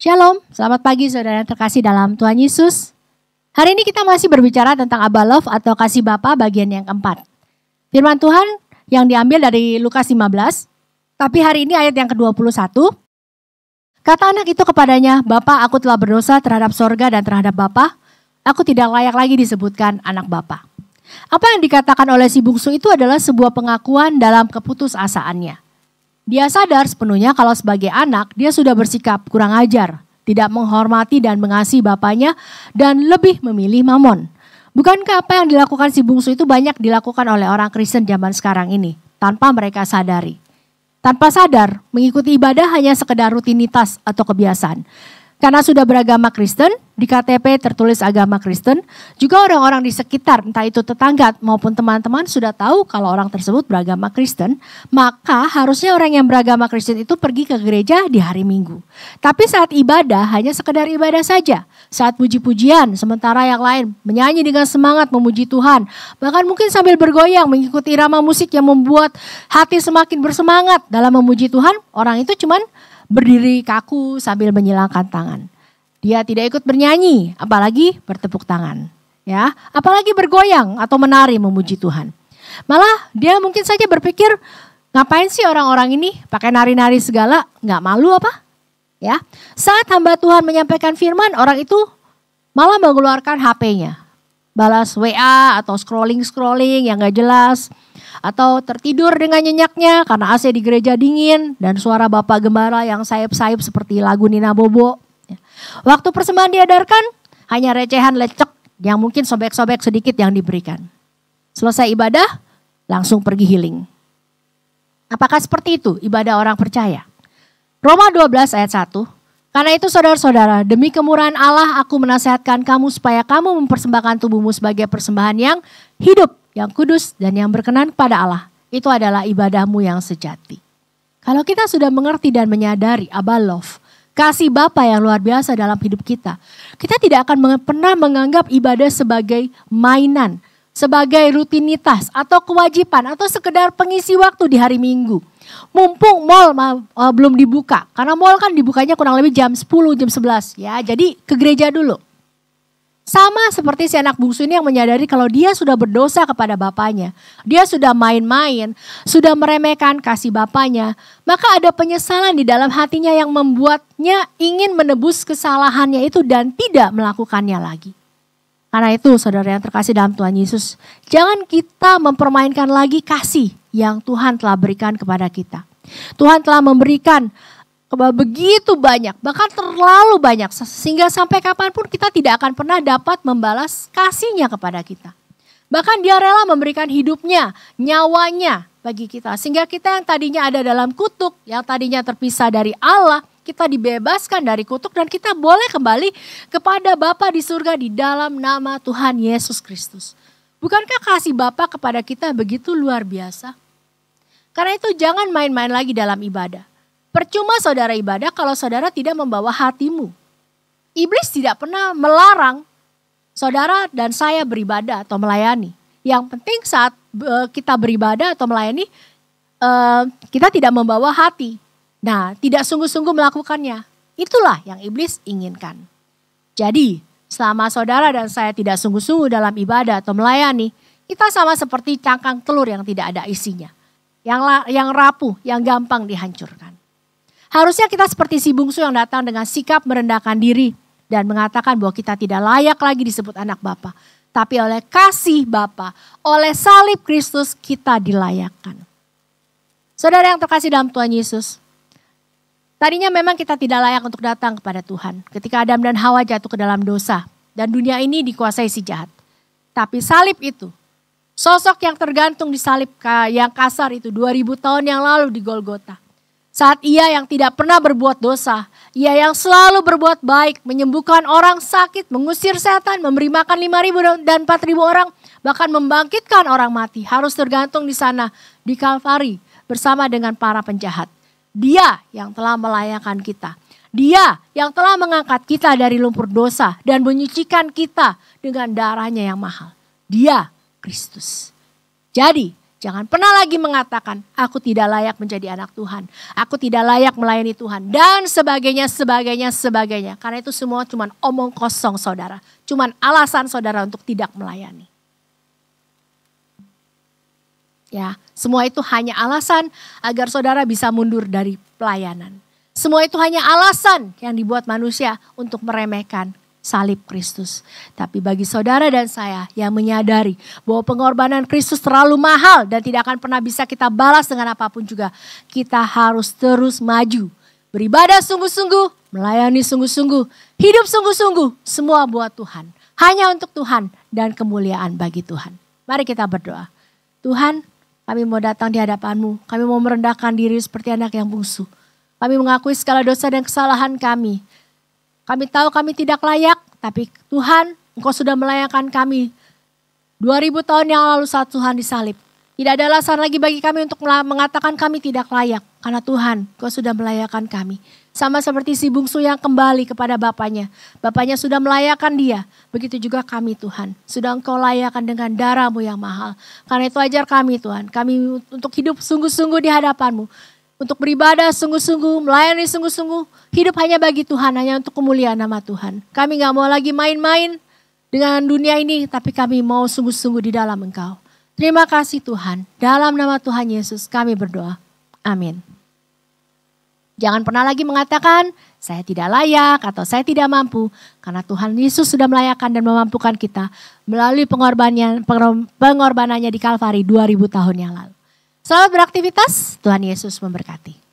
Shalom, selamat pagi saudara yang terkasih dalam Tuhan Yesus. Hari ini kita masih berbicara tentang Abba Love atau kasih Bapa bagian yang keempat. Firman Tuhan yang diambil dari Lukas 15, tapi hari ini ayat yang ke-21. Kata anak itu kepadanya, "Bapa, aku telah berdosa terhadap sorga dan terhadap Bapa. Aku tidak layak lagi disebutkan anak Bapa." Apa yang dikatakan oleh si bungsu itu adalah sebuah pengakuan dalam keputusasaannya. Dia sadar sepenuhnya kalau sebagai anak dia sudah bersikap kurang ajar, tidak menghormati dan mengasihi bapaknya, dan lebih memilih mamon. Bukankah apa yang dilakukan si bungsu itu banyak dilakukan oleh orang Kristen zaman sekarang ini, tanpa mereka sadari. Tanpa sadar, mengikuti ibadah hanya sekedar rutinitas atau kebiasaan. Karena sudah beragama Kristen, di KTP tertulis agama Kristen, juga orang-orang di sekitar, entah itu tetangga maupun teman-teman sudah tahu kalau orang tersebut beragama Kristen, maka harusnya orang yang beragama Kristen itu pergi ke gereja di hari Minggu. Tapi saat ibadah hanya sekedar ibadah saja, saat puji-pujian, sementara yang lain menyanyi dengan semangat memuji Tuhan, bahkan mungkin sambil bergoyang mengikuti irama musik yang membuat hati semakin bersemangat dalam memuji Tuhan, orang itu cuman berdiri kaku sambil menyilangkan tangan. Dia tidak ikut bernyanyi, apalagi bertepuk tangan. Ya, apalagi bergoyang atau menari memuji Tuhan. Malah dia mungkin saja berpikir, ngapain sih orang-orang ini pakai nari-nari segala, nggak malu apa? Ya, saat hamba Tuhan menyampaikan firman, orang itu malah mengeluarkan HP-nya. Balas WA atau scrolling yang gak jelas. Atau tertidur dengan nyenyaknya karena AC di gereja dingin dan suara Bapak Gembala yang sayup-sayup seperti lagu Nina Bobo. Waktu persembahan diedarkan hanya recehan lecek yang mungkin sobek-sobek sedikit yang diberikan. Selesai ibadah langsung pergi healing. Apakah seperti itu ibadah orang percaya? Roma 12 ayat 1. Karena itu saudara-saudara, demi kemurahan Allah aku menasihatkan kamu supaya kamu mempersembahkan tubuhmu sebagai persembahan yang hidup, yang kudus dan yang berkenan kepada Allah. Itu adalah ibadahmu yang sejati. Kalau kita sudah mengerti dan menyadari Abba Love, kasih Bapa yang luar biasa dalam hidup kita, kita tidak akan pernah menganggap ibadah sebagai mainan, sebagai rutinitas atau kewajiban atau sekedar pengisi waktu di hari Minggu. Mumpung mall belum dibuka, karena mall kan dibukanya kurang lebih jam 10, jam 11 ya, jadi ke gereja dulu. Sama seperti si anak bungsu ini yang menyadari kalau dia sudah berdosa kepada bapaknya. Dia sudah main-main, sudah meremehkan kasih bapaknya. Maka ada penyesalan di dalam hatinya yang membuatnya ingin menebus kesalahannya itu dan tidak melakukannya lagi. Karena itu saudara yang terkasih dalam Tuhan Yesus, jangan kita mempermainkan lagi kasih yang Tuhan telah berikan kepada kita. Tuhan telah memberikan begitu banyak, bahkan terlalu banyak, sehingga sampai kapanpun kita tidak akan pernah dapat membalas kasihnya kepada kita. Bahkan dia rela memberikan hidupnya, nyawanya bagi kita. Sehingga kita yang tadinya ada dalam kutuk, yang tadinya terpisah dari Allah, kita dibebaskan dari kutuk dan kita boleh kembali kepada Bapa di surga di dalam nama Tuhan Yesus Kristus. Bukankah kasih Bapa kepada kita begitu luar biasa? Karena itu jangan main-main lagi dalam ibadah. Percuma saudara ibadah kalau saudara tidak membawa hatimu. Iblis tidak pernah melarang saudara dan saya beribadah atau melayani. Yang penting saat kita beribadah atau melayani, kita tidak membawa hati. Nah, tidak sungguh-sungguh melakukannya. Itulah yang iblis inginkan. Jadi, selama saudara dan saya tidak sungguh-sungguh dalam ibadah atau melayani, kita sama seperti cangkang telur yang tidak ada isinya. Yang rapuh, yang gampang dihancurkan. Harusnya kita seperti si bungsu yang datang dengan sikap merendahkan diri dan mengatakan bahwa kita tidak layak lagi disebut anak Bapa. Tapi oleh kasih Bapa, oleh salib Kristus kita dilayakkan. Saudara yang terkasih dalam Tuhan Yesus, tadinya memang kita tidak layak untuk datang kepada Tuhan ketika Adam dan Hawa jatuh ke dalam dosa dan dunia ini dikuasai si jahat. Tapi salib itu, sosok yang tergantung di salib yang kasar itu 2000 tahun yang lalu di Golgota. Saat ia yang tidak pernah berbuat dosa, ia yang selalu berbuat baik, menyembuhkan orang sakit, mengusir setan, memberi makan 5.000 dan 4.000 orang, bahkan membangkitkan orang mati, harus tergantung di sana, di Kalvari, bersama dengan para penjahat. Dia yang telah melayakkan kita. Dia yang telah mengangkat kita dari lumpur dosa dan menyucikan kita dengan darahnya yang mahal. Dia Kristus. Jadi, Jangan pernah lagi mengatakan, aku tidak layak menjadi anak Tuhan. Aku tidak layak melayani Tuhan. Dan sebagainya, sebagainya, sebagainya. Karena itu semua cuma omong kosong saudara. Cuma alasan saudara untuk tidak melayani. Ya, semua itu hanya alasan agar saudara bisa mundur dari pelayanan. Semua itu hanya alasan yang dibuat manusia untuk meremehkan salib Kristus. Tapi bagi saudara dan saya yang menyadari bahwa pengorbanan Kristus terlalu mahal dan tidak akan pernah bisa kita balas dengan apapun juga, kita harus terus maju. Beribadah sungguh-sungguh, melayani sungguh-sungguh, hidup sungguh-sungguh, semua buat Tuhan. Hanya untuk Tuhan dan kemuliaan bagi Tuhan. Mari kita berdoa. Tuhan, kami mau datang di hadapan-Mu. Kami mau merendahkan diri seperti anak yang bungsu. Kami mengakui segala dosa dan kesalahan kami. Kami tahu kami tidak layak, tapi Tuhan, Engkau sudah melayakkan kami 2000 tahun yang lalu saat Tuhan disalib. Tidak ada alasan lagi bagi kami untuk mengatakan kami tidak layak. Karena Tuhan, Engkau sudah melayakkan kami. Sama seperti si bungsu yang kembali kepada bapaknya. Bapaknya sudah melayakkan dia. Begitu juga kami Tuhan. Sudah Engkau layakkan dengan darah-Mu yang mahal. Karena itu ajar kami Tuhan. Kami untuk hidup sungguh-sungguh di hadapan-Mu. Untuk beribadah sungguh-sungguh, melayani sungguh-sungguh. Hidup hanya bagi Tuhan, hanya untuk kemuliaan nama Tuhan. Kami gak mau lagi main-main dengan dunia ini. Tapi kami mau sungguh-sungguh di dalam Engkau. Terima kasih Tuhan. Dalam nama Tuhan Yesus kami berdoa. Amin. Jangan pernah lagi mengatakan, saya tidak layak atau saya tidak mampu. Karena Tuhan Yesus sudah melayakkan dan memampukan kita melalui pengorbanannya di Kalvari 2000 tahun yang lalu. Selamat beraktivitas, Tuhan Yesus memberkati.